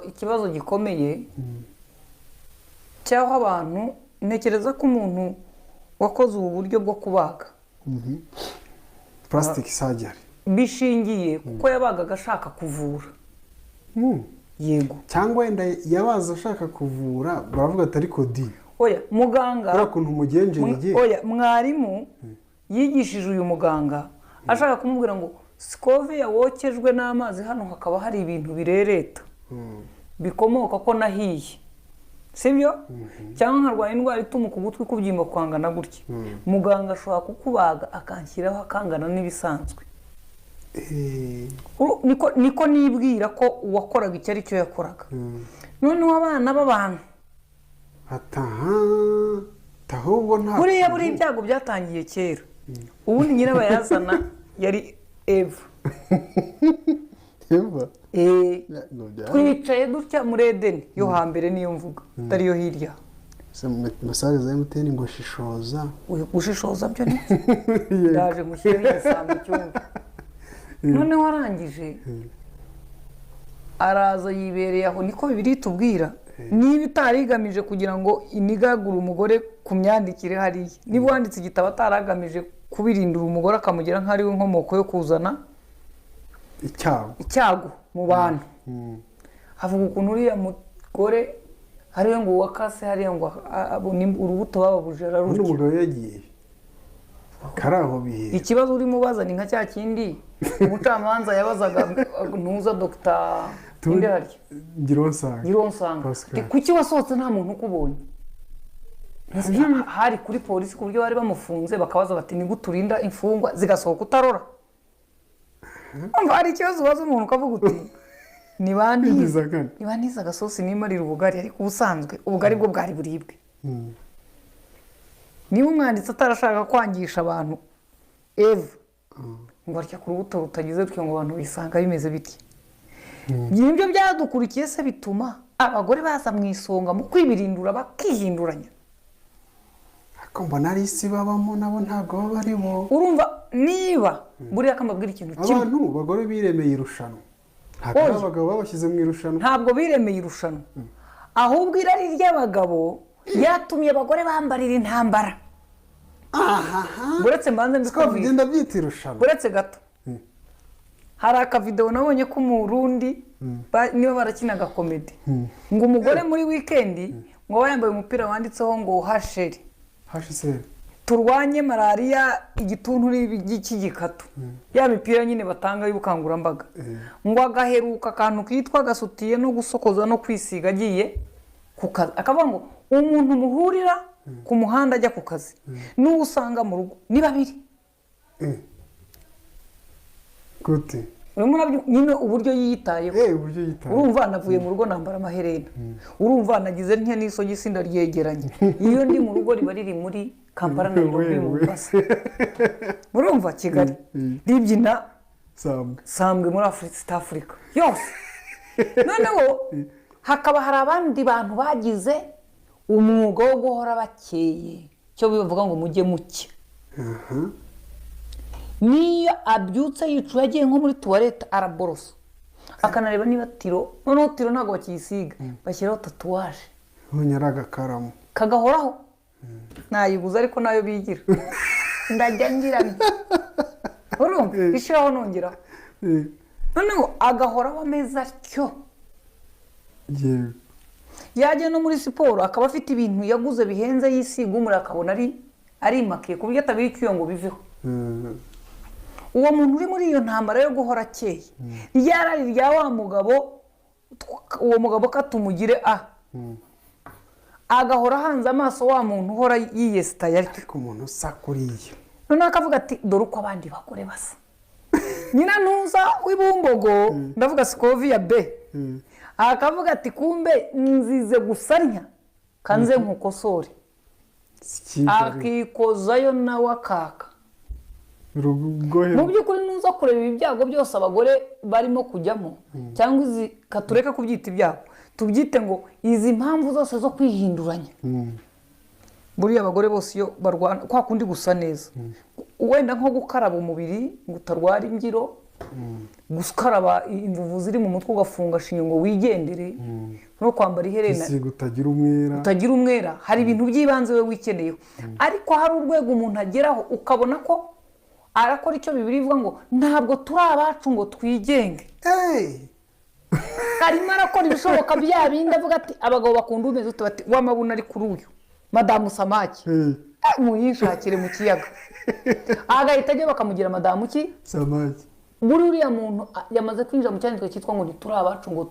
ikibazo gikomeye cy'aho abantu ntekereza ko umuntu wakoze ubu buryo bwo kubaga plastic surgery bishingiye kuko yabagaga ashaka kuvura yego cyangwa wenda yabaza ashaka kuvura baravuga ati ariko di oya muganga hari ukuntu umugenjeje oya mwarimu yigishije uyu muganga ashaka kumubwira ngo Scovia wokejwe n'amazi hano hakaba hari ibintu birereta bikomoka ko nahiye sibyo cyangwa nkarwara indwara ituma ku gutwi kubyimba kwangana gutya muganga ashobora kukubaga akanshyiraho akangana n'ibisanzwe niko nibwira ko uwakoraga icyo ari cyo yakoraga noneho abana b'abantu ahubwo nta buriya ibyago byatangiye kera ubundi nyirabayazana yari Eva twicaye dutya muri Edeni yo hambere niyo mvuga atari yo hirya mesaje za MTN ngo shishoza gushishoza byo ni ndaje mushyire igisambo cyumva noneho arangije araza yibereye aho niko bibiri tubwira niba itarigamije kugira ngo inigagure umugore ku myandikire hariya niba wanditse igitabo ataragamije kubirindira umugore akamugira nk'ari we nkomoko yo kuzana icyago mu bantu avuga ukuntu uriya mugore hariya ngo wakase hariya ngo urubuto bababuje araruke umugabo yagiye karaho bihe ikibazo urimo bazana nka cya kindi umucamanza yabazaga ntuza Dr. Inderarya Gironsanga kuki wasohotse nta muntu ukubonye hari kuri polisi ku buryo bari bamufunze bakabaza bati ni guturinda imfungwa zigasohoka utarora hari ikibazo ubaza umuntu ukavuga uti nibantiza agasosi nimarira ubugari ariko ubusanzwe ubugari bwo bwari buribwe niba umwanditsi atarashaka kwangisha abantu Eva ngo arya ku rubuto rutagize twe ngo abantu bisanga bimeze biti ibyo byadukurikiye se bituma abagore baza mu isonga mu kwibirindura bakihinduranya ariko mbona ari isi babamo nabo ntabwo baba ari bo urumva niba buriya kamabwira ikintu kimwe abantu bagore biremeye irushanwa ntabwo abagabo babashyize mu irushanwa ntabwo biremeye irushanwa ahubwo irari ry'abagabo yatumye abagore bambarira intambara buretse mbanze bigenda byita irushanwa buretse gato hari akavidewo nabonye ko umurundi niba barakinaga komedi ngo umugore muri wikendi ngo aba yambaye umupira wanditseho ngo hasheri turwanye malariya igituntu cy'igikatu ya mipira nyine batanga y'ubukangurambaga ngo agaheruka akantu kitwa gasutiye no gusokoza no kwisiga agiye ku kazi akavuga ngo umuntu muhurira ku muhanda ajya ku kazi n'uwo usanga mu rugo ni babiri gute nyine uburyo yiyitayeho urumva navuye mu rugo nambara amaherena urumva nagize ntya n'isogisi ndaryegeranye iyo ndi mu rugo riba riri muri Kampala na Nairobi mu Mombasa urumva Kigali ribyina sambwe muri East Africa yose noneho hakaba hari abandi bantu bagize umwuga wo guhora bakeye cyo bivuga ngo mujye muke niyo abyutse yicuye agiye nko muri tuwarete araborosa akanareba niba tiro noneho tiro ntabwo bakiyisiga bashyiraho tatuwaje nkonyara agakaramu kagahoraho nayiguze ariko nayo bigira ndajya ngirana urumva ishyiraho nongeraho noneho agahoraho ameza atyo yajya no muri siporo akaba afite ibintu yaguze bihenze yisiga umuri akabona ari imakiye ku buryo atabira icyuya ngo biveho uwo muntu uri muri iyo ntambara yo guhora akeye ryarari rya wa mugabo uwo mugabo katumugire agahora hanze amaso wa muntu uhora yiyesitaye ariko umuntu usa kuriya noneho akavuga ati dore uko abandi bagore basa nyina ntuza w'ibumbogo ndavuga Scovia B akavuga ati kumbe nzize gusanya kanze nkukosore akikozayo nawe akaka mu by'ukuri nuza kureba ibyago byose abagore barimo kujyamo cyangwa izi katureka kubyita ibyago tubyite ngo izi mpamvu zose zo kwihinduranya buriya abagore bose iyo barwana kwa kundi gusa neza wenda nko gukaraba umubiri ngo utarwara imbyiro gukaraba imvuvu ziri mu mutwe ugafunga shinyo ngo wigendere no kwambara iherena utagira umwera hari ibintu by'ibanze we wikeneyeho ariko hari urwego umuntu ageraho ukabona ko arakora icyo Bibiliya ivuga ngo ntabwo turi abacu ngo twigenge karimo arakora ibishoboka bya bindi avuga ati abagabo bakunda umeze ute bati w'amabuna ari kuri uyu madamu Samaki muyishakire mu kiyaga agahita ajya bakamugira madamu ki Samaki buri uriya muntu yamaze kwinjira mu cyandiko cyitwa ngo turi abacu ngo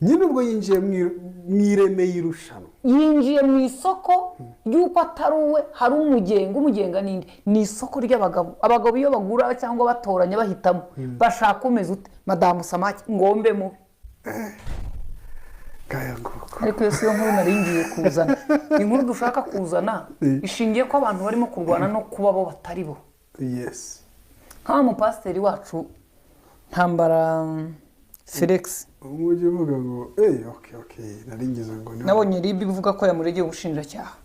nyine ubwo yinjiye mu ireme y'irushanwa yinjiye mu isoko ry'uko atari uwe hari umugenga n'indi ni isoko ry'abagabo abagabo iyo bagura cyangwa batoranya bahitamo bashaka umeze ute madamu Samaki ngombe mubi ariko iyo siyo nkuru naringiye kuzana inkuru dushaka kuzana ishingiye ko abantu barimo kurwana no kuba bo batari bo nk'aho umupasiteri wacu Ntambara Felix umujyi uvuga ngo naringize ngo nabonye ribi bivuga ko yamuregeye ubushinjacyaha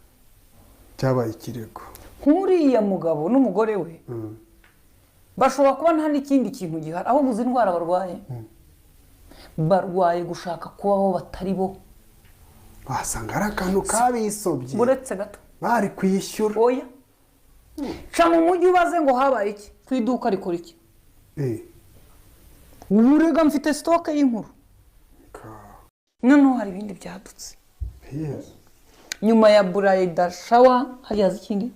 cyabaye ikirego nk'uriya mugabo n'umugore we bashobora kuba nta n'ikindi kintu gihari aho buzi indwara barwaye gushaka kuba bo batari bo wasanga ari akantu kabisobye buretse gato bari kwishyura oya ca mu mujyi ubaze ngo habaye iki ku iduka rikora iki urega mfite stock y'inkuru noneho hari ibindi byadutse nyuma ya Bride Shower hajaza ikindi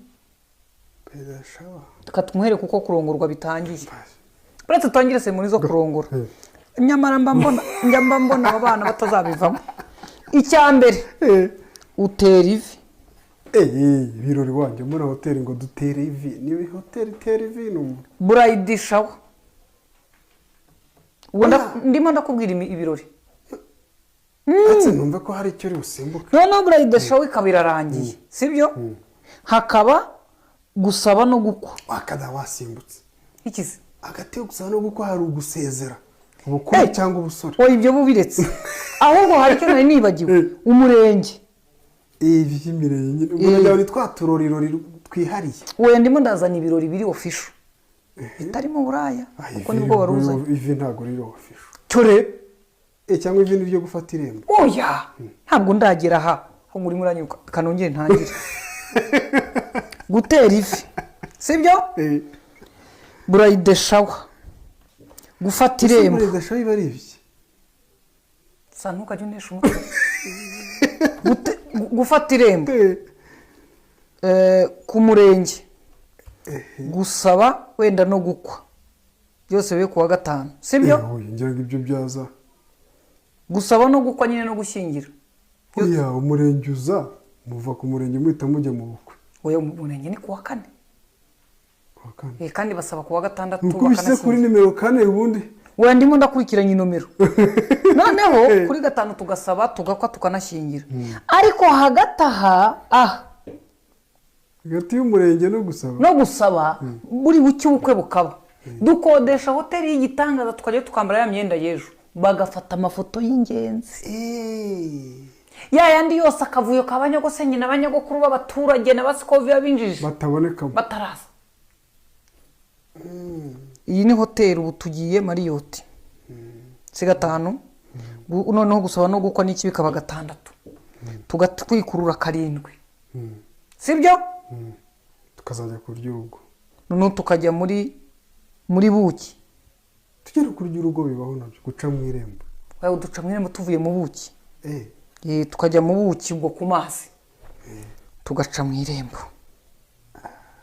Bride Shower tukatumuhere kuko kurongorwa bitangiye buretse tutangire se muri zo kurongora nyamara mba mbona abana batazabivamo icyambere utera ivi ibirori wanjye muri hoteli ngo dutere ivi ni hoteli itera ivi n'umuntu Bride Shower ndimo ndakubwira ibirori ati numva ko hari icyo uri busimbuke noneho Bride Shower ikaba irarangiye sibyo hakaba gusaba no gukwa wakada wasimbutse ikize agati gusaba no gukwa hari ugusezera ubukuru cyangwa ubusore ibyo bubiretse ahubwo hari icyo nari nibagiwe umurenge iby'imirenge umurenge wari twaturoriro twihariye we ndimo ndazana ibirori biri official bitarimo buraya kuko nibwo waruzanye ivi ntago riri official cyore cyangwa ivi ryo gufata irembo oya ntabwo ndagera aha aho muri muranyuka kanongere ntangire gutera ivi sibyo Bride Shower gufata irembo Bride Shower iba ari ibiki santuka junesha umutwe gufata irembo ku murenge gusaba wenda no gukwa byose biri kuwa gatanu sibyo ngira ngo ibyo byaza gusaba no gukwa nyine no gushyingira oya umurenge uza muva ku murenge muhita mujya mu bukwe oya umurenge ni kuwa kane kandi basaba kuwa gatandatu bakana kuri nimero 4 ubundi we ndimo ndakurikiranye inomero noneho kuri gatanu tugasaba tugakwa tukanashyingira ariko hagati hagati y'umurenge no gusaba buri bucye ubukwe bukaba dukodesha hoteli y'igitangaza tukajya tukambara ya myenda y'ejo bagafata amafoto y'ingenzi yandi yose akavuyo kabanyagosenge n'abanyagokuru b'abaturage n'abasikovi babinjije bataboneka bataraza iyi ni hoteli ubu tugiye Marriott si gatanu noneho gusaba no gukwa n'iki bikaba gatandatu tugatwikurura 7 sibyo tukazajya kurya urugo noneho tukajya muri buki tugera kurya urugo bibaho nabyo guca mu irembo duca mu irembo tuvuye mu buki tukajya mu buki ubwo ku mazi tugaca mu irembo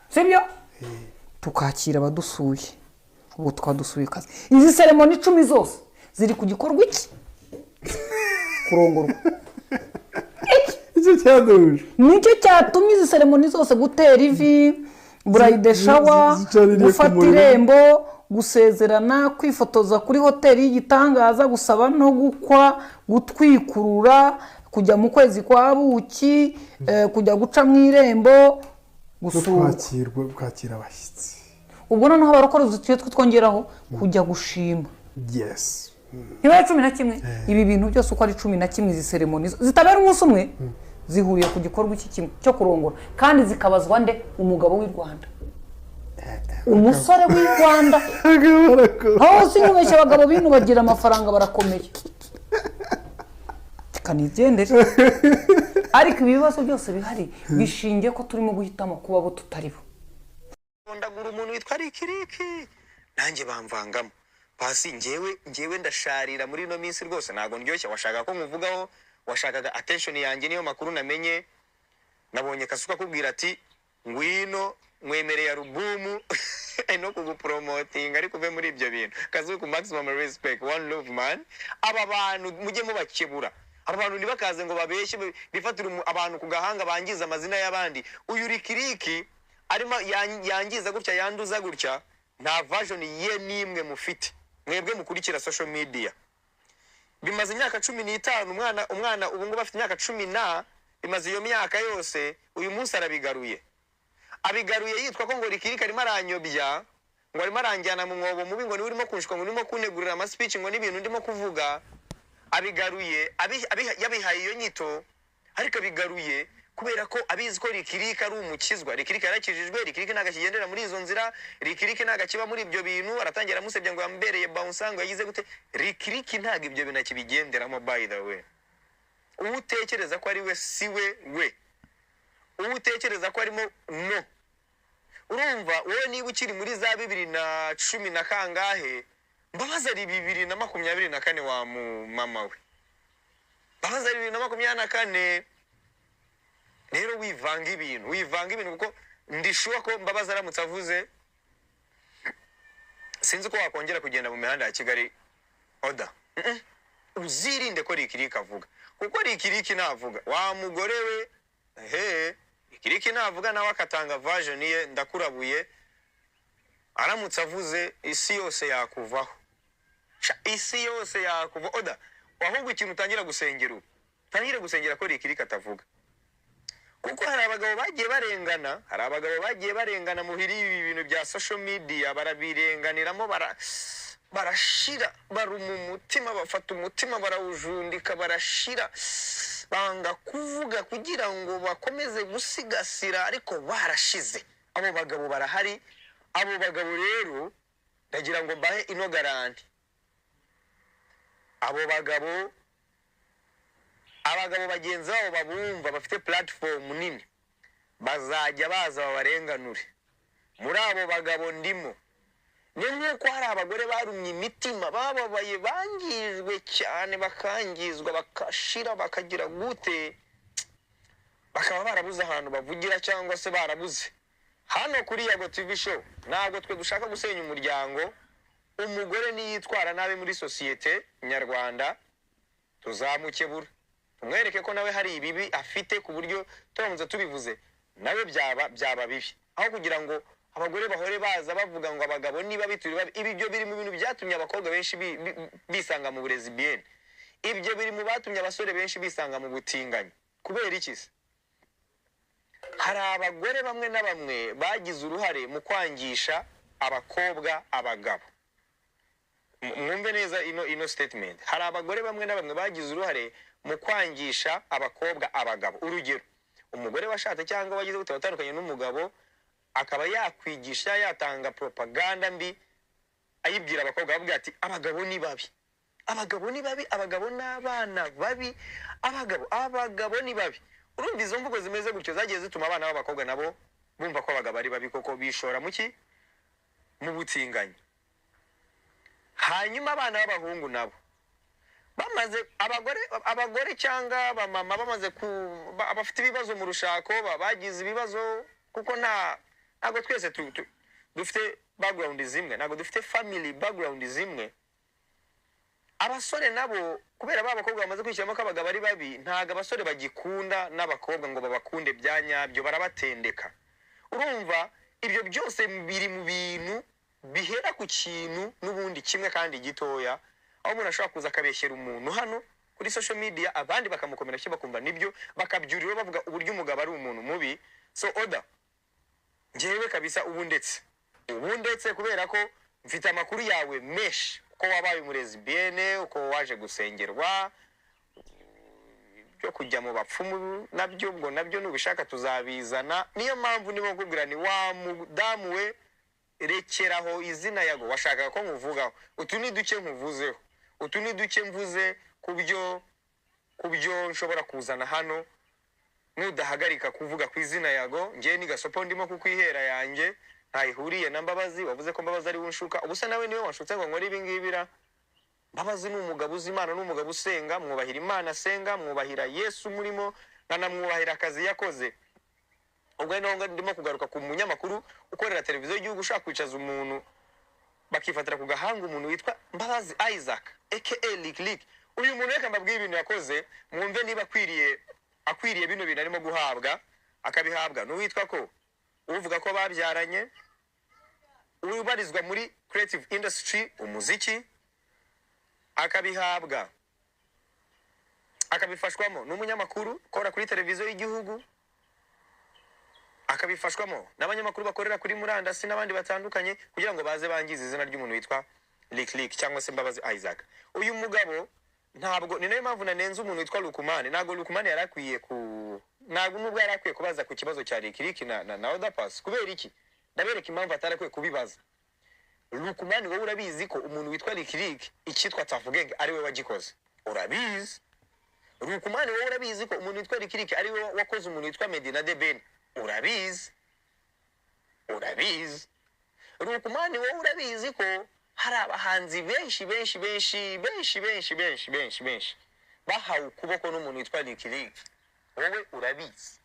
sibyo tukakira abadusuye ubwo twadusuye kazi izi ceremony 10 zose ziri ku gikorwa iki kurongorwa icyo cyaduje nicyo cyatumye izi ceremony zose gutera ivi Bride Shower gufata irembo gusezerana kwifotoza kuri hoteli y'igitangaza gusaba no gukwa gutwikurura kujya mu kwezi kwa buki kujya guca mu irembo kwakira abashyitsi ubwo noneho abarokora utuye twongeraho kujya gushima yes niba 11 ibi bintu byose uko ari 11 izi ceremony zitabera umunsi umwe zihuriye ku gikorwa iki kimwe cyo kurongora kandi zikabazwa nde umugabo w'i Rwanda umusore w'i Rwanda aho sinubeshye abagabo bino bagira amafaranga barakomeye kanigendere ariko ibibazo byose bihari bishingiye ko turimo guhitamo kuba bo tutari bo ndagura umuntu witwa Rikiriki nanjye bamvangamo pasi njyewe ndasharira muri no minsi rwose nago ndyoshye washaka ko muvugaho washakaga attention yanjye niyo makuru namenye nabonye Kasuka kubwira ati ngwino mwemereye alubumu no kugupromoting ariko ve muri ibyo bintu Kazuku maximum respect one love man aba bantu mujye mubakebura aba bantu ntibakaze ngo babeshye bifatira abantu ku gahanga bangiza amazina y'abandi uyu Rikiriki arimo yangiza gutya yanduza gutya nta version ye nimwe mufite mwebwe mukurikira social media bimaze imyaka 15 umwana ubu ngo bafite imyaka 10 bimaze iyo myaka yose uyu munsi abigaruye yitwa ko ngo Rikiriki arimo aranyobya ngo arimo aranjyana mu mwobo mubi ngo ni urimo kunshwa ngo urimo kunegurira ama speech ngo n'ibintu ndimo kuvuga abigaruye yabihaye iyo nyito ariko abigaruye kubera ko abizi ko Rikiriki ari umukizwa Rikiriki yarakijijwe Rikiriki nagakigendera muri izo nzira Rikiriki nagakiba muri ibyo bintu aratangira musebye ngo yambereye bounce ngo yagize gute Rikiriki ntago ibyo binakibigenderamo by the way utekereza ko ari we siwe we utekereza ko arimo no urumva wowe niba ukiri muri za 2010 na kangahe mbabaza ari 2024 wa mama we mbabaza ari 2024 rero wivanga ibintu kuko ndishuwa ko mbabaza aramutse avuze sinzi ko wakongera kugenda mu mihanda ya Kigali oda uzirinde ko Rikiriki avuga kuko Rikiriki navuga wa mugore we Rikiriki navuga nawe akatanga version ye ndakurabuye aramutse avuze isi yose yakuvaho isi yose yakuva oda wahubwo ikintu utangira gusengera ko Rikiriki atavuga kuko hari abagabo bagiye barengana muhiri ibi bintu bya social media barabirenganiramo barashira barumu umutima bafata umutima barawujundika barashira banga kuvuga kugira ngo bakomeze gusigasira ariko barashize abo bagabo barahari abo bagabo rero ndagira ngo mbahe ino garanti abo bagabo bagenzi babo babumva bafite platform nini bazajya baza babarenganure muri abo bagabo ndimo ni nk'uko hari abagore barumye imitima bababaye bangijwe cyane bakangizwa bakashira bakagira gute bakaba barabuze ahantu bavugira cyangwa se barabuze hano kuri Yago TV show ntabwo twe dushaka gusenya umuryango umugore niyitwara nabi muri societe nyarwanda tuzamukebura tumwereke ko nawe hari ibibi afite ku buryo turamutse tubivuze nawe byaba bibi aho kugira ngo abagore bahore baza bavuga ngo abagabo niba bituri ibi byo biri mu bintu byatumye abakobwa benshi bisanga mu burezi bien ibyo biri mu batumye abasore benshi bisanga mu butinganyi kubera iki se hari abagore bamwe na bamwe bagize uruhare mu kwangisha abakobwa abagabo mwumve neza ino statement hari abagore bamwe na bamwe bagize uruhare mu kwangisha abakobwa abagabo urugero umugore washatse cyangwa wagize gutandukanye n'umugabo akaba yakwigisha yatanga propaganda mbi ayibwira abakobwa bavuga ati abagabo ni babi abagabo n'abana babi abagabo ni babi urumva izo mvugo zimeze gutyo zagiye zituma abana b'abakobwa nabo bumva ko abagabo ari babi koko bishora mu butinganyi hanyuma abana b'abahungu nabo bamaze abagore cyangwa abamama bamaze abafite ibibazo mu rushako bagize ibibazo kuko ntago twese dufite background zimwe ntago dufite family background zimwe abasore nabo kubera abakobwa bamaze kwishyiramo ko abagabo ari babi ntago abasore bagikunda n'abakobwa ngo babakunde byanyabyo barabatendeka urumva ibyo byose biri mu bintu bihera ku kintu n'ubundi kimwe kandi gitoya aho umuntu ashobora kuza akabeshyera umuntu hano kuri social media abandi bakamukomera cyo bakumva nibyo bakabyurira bavuga uburyo umugabo ari umuntu mubi so oda ngewe kabisa ubu ndetse kubera ko mfite amakuru yawe mesh uko wabaye umurezi bien uko waje gusengerwa byo kujya mu bapfumu nabyo ubwo nubishaka tuzabizana niyo mpamvu nibo kubwira ni wa mudamu we rekeraho izina yago washakaga ko nkuvugaho. Utu ni duke nkuvuzeho, utu ni duke mvuze kubyo nshobora kuzana hano nudahagarika kuvuga ku izina yago. Ngiye ni Gasopo ndimo kukwihera yanjye ntayihuriye na Mbabazi. Wavuze ko Mbabazi ari unshuka, ubusa nawe niwe wanshutse ngo nkore ibi ngibira. Mbabazi ni umugabo uzimana, n'umugabo usenga, mwubahira Imana asenga, mwubahira Yesu murimo, nanamwubahira akazi yakoze. Ubwo nonga ndimo kugaruka ku munyamakuru ukorera televiziyo y'igihugu ushaka kwicaza umuntu bakifatira ku gahanga umuntu witwa Mbabazi Isaac aka Lick. Uyu muntu reka mbabwiye ibintu yakoze mwumve niba akwiriye bino bintu arimo guhabwa, akabihabwa n'uwitwa ko uvuga ko babyaranye, ubarizwa muri creative industry umuziki, akabihabwa akabifashwamo n'umunyamakuru ukora kuri televiziyo y'igihugu, akabifashwamo n'abanyamakuru bakorera kuri murandasi n'abandi batandukanye kugira ngo baze bangize izina ry'umuntu witwa Lick cyangwa se Mbabazi Isaac. Uyu mugabo ntabwo ni nayo mpamvu nanenze umuntu witwa Lukumane. Ntabwo Lukumane yarakwiye nubwo yarakwiye kubaza ku kibazo cya Lick na Oda Pass. Kubera iki? Ndabereka impamvu atarakwiye kubibaza. Lukumane wowe urabizi ko umuntu witwa Lick icyitwa Tafugenge ari we wagikoze. Urabizi? Lukumane wowe urabizi ko umuntu witwa Lick ari we wakoze umuntu witwa Medina de Ben. Urabizi? Lukumane wowe urabizi ko hari abahanzi benshi bahawe ukuboko n'umuntu witwa Lick. Wowe urabizi?